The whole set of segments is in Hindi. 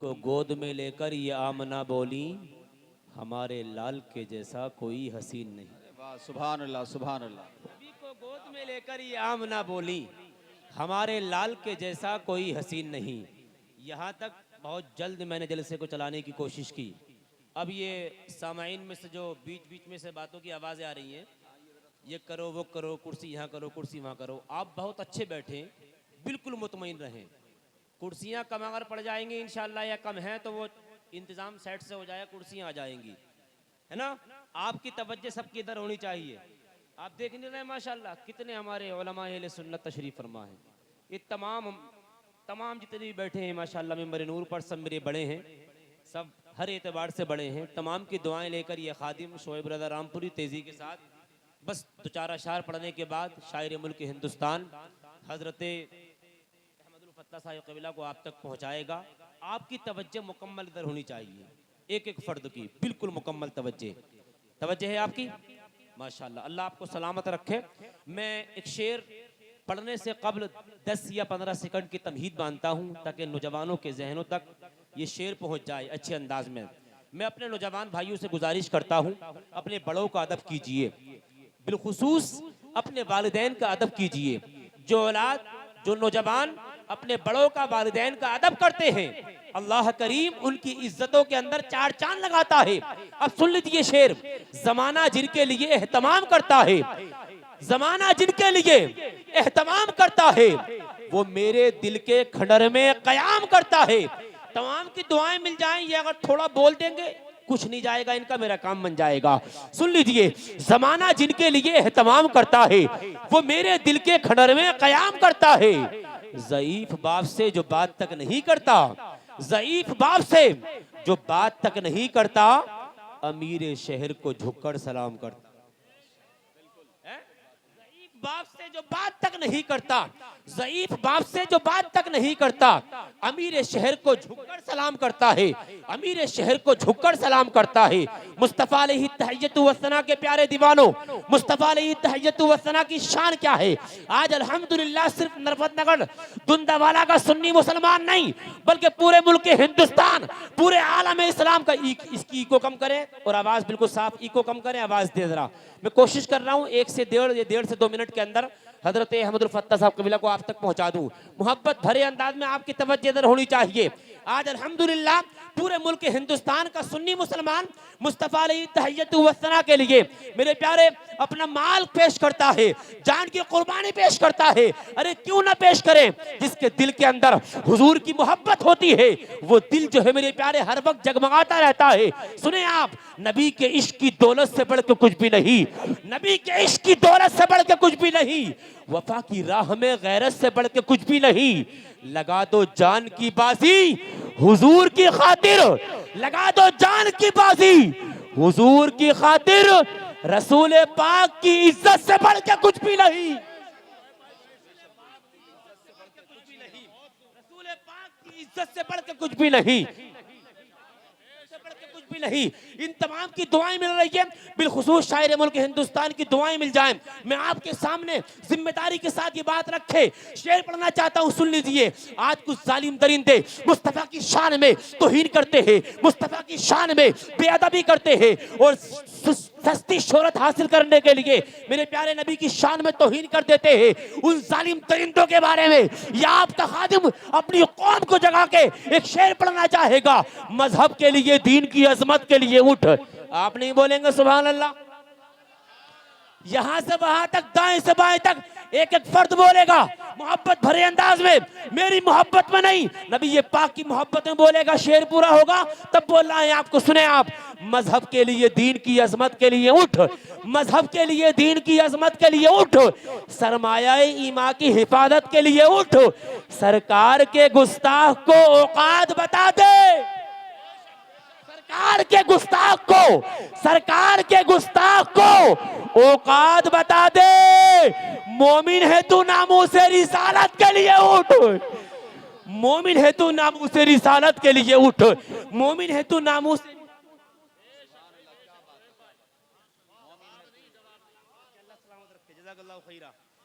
को गोद में लेकर ये आमना बोली, हमारे लाल के जैसा कोई हसीन नहीं। वाह, सुभान अल्लाह, सुभान अल्लाह। नबी को गोद में लेकर ये आमना बोली, हमारे लाल के जैसा कोई हसीन नहीं। यहाँ तक बहुत जल्द मैंने जलसे को चलाने की कोशिश की। अब ये सामाइन में से जो बीच बीच में से बातों की आवाज़ें आ रही हैं, ये करो वो करो, कुर्सी यहाँ करो कुर्सी वहाँ करो, आप बहुत अच्छे बैठे, बिल्कुल मुतमईन रहें। कुर्सियाँ कम अगर पड़ जाएंगी इंशाल्लाह या कम हैं तो वो इंतज़ाम सेट से हो जाएगा, कुर्सियाँ आ जाएंगी, है ना। आपकी तवज्जो सबकी इधर होनी चाहिए। आप देख नहीं रहे माशाल्लाह कितने हमारे उलमा अहले सुन्नत तशरीफ़ फरमा है। ये तमाम जितने भी बैठे हैं माशाल्लाह मिंबर नूर पर, सब मेरे बड़े हैं, सब हर एतबार से बड़े हैं। तमाम की दुआएं लेकर ये खादिम शोएब रज़ा रामपुरी तेज़ी के साथ बस दो चार अशार पढ़ने के बाद शायर मुल्क हिंदुस्तान हज़रत अहमदुल फत्ता साहिब क़बीला को आप तक पहुँचाएगा। आपकी तवज्जो मुकम्मल इधर होनी चाहिए, एक एक फ़र्द की बिल्कुल मुकम्मल तवज्जो है आपकी माशाल्लाह। अल्लाह आपको सलामत रखे। मैं एक शेर पढ़ने से कबल 10 या 15 सेकंड की तमहीद बांधता हूँ ताकि नौजवानों के जहनों तक ये शेर पहुँच जाए अच्छे अंदाज में। मैं अपने नौजवान भाइयों से गुजारिश करता हूँ, अपने बड़ों का अदब कीजिए, बिलखुसूस अपने वालिदैन का अदब कीजिए। जो औलाद जो नौजवान अपने बड़ों का वालिदैन का अदब करते हैं, अल्लाह करीम उनकी इज्जतों के अंदर चार चांद लगाता है। अब सुन लीजिए शेर, जमाना जिनके लिए एहतमाम करता है, जमाना जिनके लिए एहतमाम करता है, वो मेरे दिल के खंडर में कयाम करता है। तमाम की दुआएं मिल जाएं, ये अगर थोड़ा बोल देंगे कुछ नहीं जाएगा इनका, मेरा काम बन जाएगा। सुन लीजिए, जमाना जिनके लिए एहतमाम करता है, वो मेरे दिल के खंडर में कयाम करता है। ज़ईफ बाप से जो बात तक नहीं करता, ज़ईफ बाप से जो बात तक नहीं करता, अमीर शहर को झुककर सलाम करता। ज़ईफ बाप से जो बात तक नहीं करता, ज़ईफ बाप से जो बात तक नहीं करता, अमीर शहर को झुककर सलाम करता है, अमीर शहर को झुककर सलाम करता है। मुस्तफ़ा अलैहि तहय्यतु व सना के प्यारे दीवानों, मुस्तफ़ा अलैहि तहय्यतु व सना की शान क्या है। आज अल्हम्दुलिल्लाह सिर्फ नरफतनगर दुंदावाला का सुन्नी मुसलमान नहीं, बल्कि पूरे मुल्क हिंदुस्तान, पूरे आलम इस्लाम का इसकी इको कम करें और आवाज़ बिल्कुल साफ इको कम करें, आवाज़ दे जरा। मैं कोशिश कर रहा हूँ 1 से 1.5 से 2 मिनट के अंदर हजरत अहमदुल फत्ता साहब कबीला को आप तक पहुंचा दूं। मोहब्बत भरे अंदाज में आपकी तवज्जो इधर होनी चाहिए। आज अल्हम्दुलिल्लाह पूरे मुल्क हिंदुस्तान का सुन्नी मुसलमान मुस्तफ़ा अलैहि तहय्यतु व सना के लिए मेरे प्यारे अपना माल पेश करता है, जान की कुर्बानी पेश करता है। अरे क्यों ना पेश करें, जिसके दिल के अंदर हुजूर की मोहब्बत होती है, वो दिल जो है मेरे प्यारे हर वक्त जगमगाता रहता है। सुने आप, नबी के इश्क की दौलत से बढ़ के कुछ भी नहीं, नबी के इश्क की दौलत से बढ़ के कुछ भी नहीं, वफा की राह में गैरत से बढ़ के कुछ भी नहीं। लगा दो जान की बाजी हुजूर की खातिर, लगा दो जान की बाजी हुजूर की खातिर, रसूल पाक की इज्जत से बढ़ के कुछ भी नहीं, रसूल पाक की इज्जत से बढ़ के कुछ भी नहीं, भी नहीं। इन तमाम की दुआएं मिल रही है, बिलखुसूस शायर मुल्क हिंदुस्तान की दुआएं मिल जाएं। मैं आपके सामने जिम्मेदारी के साथ ये बात रखे शेर पढ़ना चाहता हूं, सुन लीजिए। आज कुछ जालिम दरिंदे मुस्तफा की शान में तौहीन करते हैं, मुस्तफा की शान में बेअदबी करते हैं और सस्ती शोहरत हासिल करने के लिए मेरे प्यारे नबी की शान में तौहीन कर देते हैं। उन जालिम दरिंदों के बारे में या आपका खादिम अपनी कौम को जगा के एक शेर पढ़ना चाहेगा। मजहब के लिए, दीन की अजमत के लिए उठ। आप नहीं बोलेंगे सुभान अल्लाह? यहां से वहां तक, दाएं से बाएं तक एक एक फर्द बोलेगा मोहब्बत भरे अंदाज में, मेरी मोहब्बत में नहीं, नबी ये पाक की मोहब्बत में बोलेगा। शेर पूरा होगा तब बोलना है आपको। सुने आप, मजहब के लिए, दीन की अजमत के लिए उठ, मजहब के लिए, दीन की अजमत के लिए उठ, सरमाया ईमा की हिफाजत के लिए उठ, सरकार के गुस्ताख को औकात बता दे, सरकार के गुस्ताख को, सरकार के गुस्ताख को औकात बता दे। मोमिन है तू नामूसे रिसालत के लिए उठ, मोमिन है तू नामूसे रिसालत के लिए उठ, मोमिन है तू नामूस।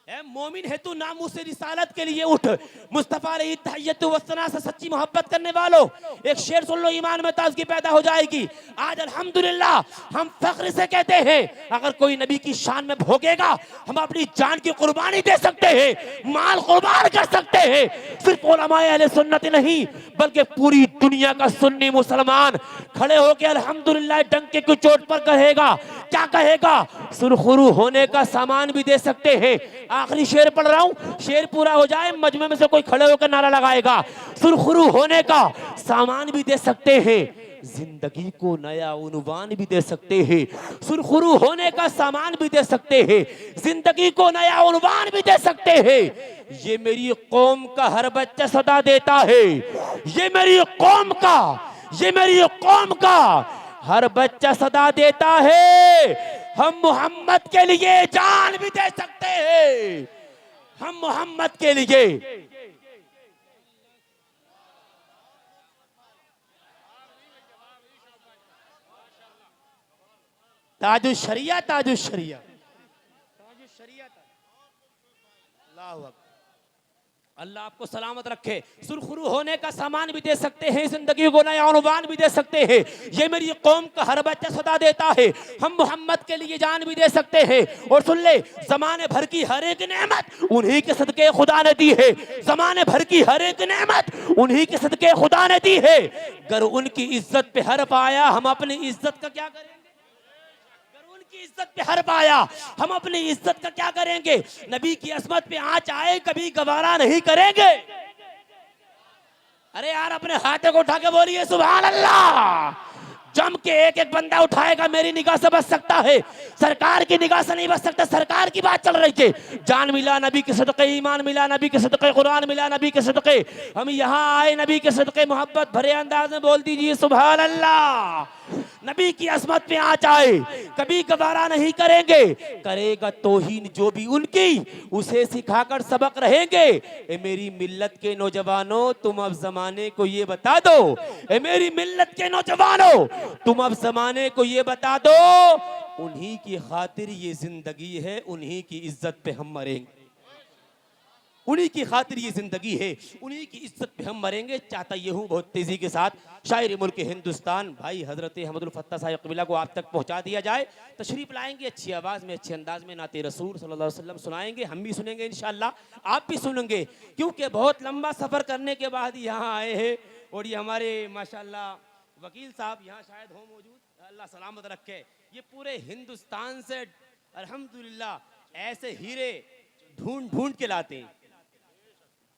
ए मोमिन है तू नामूस रिसालत के लिए उठ। मुस्तफा अलैहि तहियतु वस्सना से सच्ची मोहब्बत करने वालों, एक शेर सुन लो, ईमान में ताजगी पैदा हो जाएगी। आज अल्हम्दुलिल्लाह हम फख्र से कहते हैं, अगर कोई नबी की शान में भोगेगा, हम अपनी जान की कुर्बानी दे सकते हैं, माल कुर्बान कर सकते हैं। सिर्फ उलमाए अहले सुन्नत नहीं, बल्कि पूरी दुनिया का सुन्नी मुसलमान खड़े होकर अल्हम्दुलिल्लाह डंके की चोट पर कहेगा, क्या कहेगा? सुरखरू होने का सामान भी दे सकते हैं। आखिरी शेर पढ़ रहा हूं, शेर पूरा हो जाए, मजमे में से कोई खड़े होकर नारा लगाएगा। सुरखरू होने का सामान भी दे सकते हैं, जिंदगी को नया उन्वान भी दे सकते हैं। सुरखरू होने का सामान भी दे सकते हैं, जिंदगी को नया उन्वान भी दे सकते हैं। ये मेरी कौम का हर बच्चा सदा देता है, ये मेरी कौम का, ये मेरी कौम का हर बच्चा सदा देता है। हम मोहम्मद के लिए जान भी दे सकते हैं, हम मोहम्मद के लिए। ताजुश शरिया, ताजुश शरिया, ताजुश शरिया। अल्लाह अकबर। अल्लाह आपको सलामत रखे। सुरखरू होने का सामान भी दे सकते हैं, जिंदगी को नया उन्वान भी दे सकते हैं। ये मेरी कौम का हर बच्चा सदा देता है, हम मोहम्मद के लिए जान भी दे सकते हैं। और सुन ले, जमाने भर की हर एक नेमत उन्हीं के सदके खुदा ने दी है, जमाने भर की हर एक नेमत उन्हीं के सदके खुदा ने दी है। अगर उनकी इज्जत पे हर पाया, हम अपनी इज्जत का क्या करेंगे? इज्जत पे हर पाया, हम अपनी इज्जत का क्या करेंगे? नबी की असमत पे आंच आए कभी गवारा नहीं करेंगे। अरे यार, अपने हाथों को उठा के बोलिए सुभान अल्लाह। जम के एक एक बंदा उठाएगा, मेरी निगाह से बच सकता है, सरकार की निगाह से नहीं बच सकता। सरकार की बात चल रही है, जान मिला नबी के सदक़े, ईमान मिला नबी के सदक़े, कुरान मिला नबी के सदक़े। हम यहाँ आए नबी के सदक़े, मोहब्बत भरे अंदाज में बोल दीजिए सुभान अल्लाह। नबी की असमत पे आंच आए कभी गवारा नहीं करेंगे, करेगा तौहीन जो भी उनकी, उसे सिखाकर सबक रहेंगे। ए मेरी मिल्लत के नौजवानों, तुम अब जमाने को ये बता दो, ए मेरी मिल्लत के नौजवानों, तुम अब जमाने को ये बता दो, उन्हीं की खातिर ये जिंदगी है, उन्हीं की इज्जत पे हम मरेंगे। उन्हीं की खातिर ये जिंदगी है, उन्हीं की इज्जत पे हम मरेंगे। चाहता ये हूँ बहुत तेजी के साथ शायर मुल्क हिंदुस्तान भाई हजरत अहमदुल फत्ता साहिब कबीला को आप तक पहुंचा दिया जाए। तशरीफ लाएंगे, अच्छी आवाज़ में, अच्छे अंदाज में नाते रसूल सल्लल्लाहु अलैहि वसल्लम सुनाएंगे, हम भी सुनेंगे इंशाअल्लाह, आप भी सुनेंगे, क्योंकि बहुत लंबा सफ़र करने के बाद यहाँ आए हैं। और ये हमारे माशाअल्लाह वकील साहब यहाँ शायद हो मौजूद, अल्लाह सलामत रखे। ये पूरे हिंदुस्तान से अल्हम्दुलिल्लाह ऐसे हीरे ढूंढ ढूंढ के लाते हैं।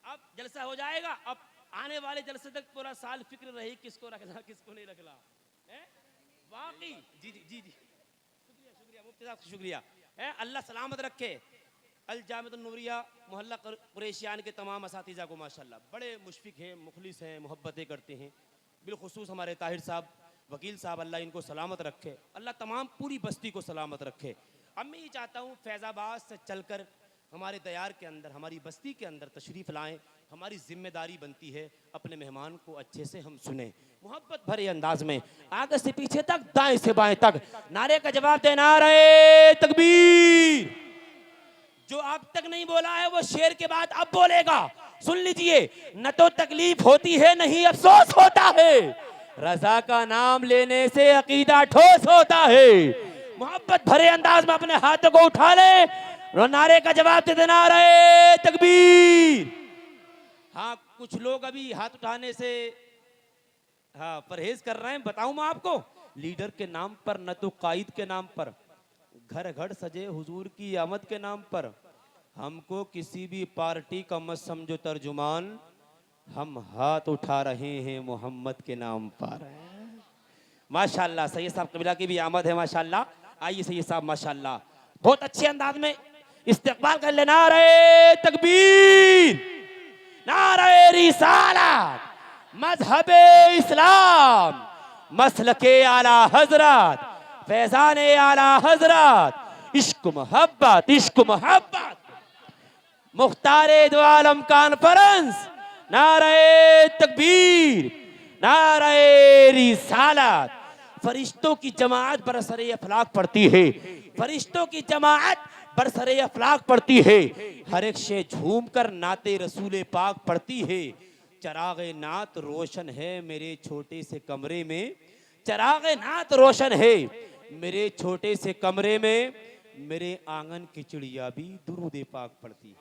अब जलसा हो जाएगा, अब आने वाले जलसे तक पूरा साल फिक्र रही किसको रखना किसको नहीं रखना है। वाकई जी जी जी जी, शुक्रिया शुक्रिया मुफ्ती साहब, शुक्रिया है। अल्लाह सलामत रखे। अल जामिअतुन नूरिया मोहल्ला कुरैशियान के तमाम असातिज़ा को माशाअल्लाह बड़े मुशफिक हैं, मुखलिस हैं, मोहब्बतें करते हैं। बिलखुसूस हमारे ताहिर साहब वकील साहब, अल्लाह इनको सलामत रखे, अल्लाह तमाम पूरी बस्ती को सलामत रखे। अब मैं ये चाहता हूँ फैज़ाबाद से चलकर हमारे दयार के अंदर, हमारी बस्ती के अंदर तशरीफ़ लाएं। हमारी जिम्मेदारी बनती है अपने मेहमान को अच्छे से हम सुने, मोहब्बत भरे अंदाज में, आगे से पीछे तक, दाएं से बाएं तक नारे का जवाब दे, नारे तकबीर। जो अब तक नहीं बोला है वो शेर के बाद अब बोलेगा, सुन लीजिए। न तो तकलीफ होती है, नहीं अफसोस होता है, रजा का नाम लेने से अकीदा ठोस होता है। मोहब्बत भरे अंदाज में अपने हाथों को उठा ले, नारे का जवाब दे देना, नारे तकबीर। हाँ, कुछ लोग अभी हाथ उठाने से हाँ परहेज कर रहे हैं। बताऊं मैं आपको, लीडर के नाम पर न तो कायद के नाम पर, घर घर सजे हुजूर की आमद के नाम पर, हमको किसी भी पार्टी का मत समझो तर्जुमान, हम हाथ उठा रहे हैं मोहम्मद के नाम पर। माशाल्लाह, सैयद साहब कबीला की भी आमद है माशाल्लाह। आइए सैयद साहब, माशाल्लाह बहुत अच्छे अंदाज में इस्तेकबाल कर लेना। नारे तकबीर, नारे रिसालत, मजहबे इस्लाम, मसलके आला हजरत, फैजाने आला हजरत, इश्क मोहब्बत, इश्क मोहब्बत, मुख्तारे दो आलम कॉन्फ्रेंस, नारे तकबीर, नारे रिसालत। फरिश्तों की जमात बरसरे अफलाक पड़ती है, फरिश्तों की जमात बरसरे अफलाक पड़ती है, हर एक शे झूम कर नाते रसूले पाक पड़ती है। चरागे नात रोशन है मेरे छोटे से कमरे में, चरागे नात रोशन है मेरे छोटे से कमरे में, मेरे आंगन की चिड़िया भी दुरूद पाक पड़ती है।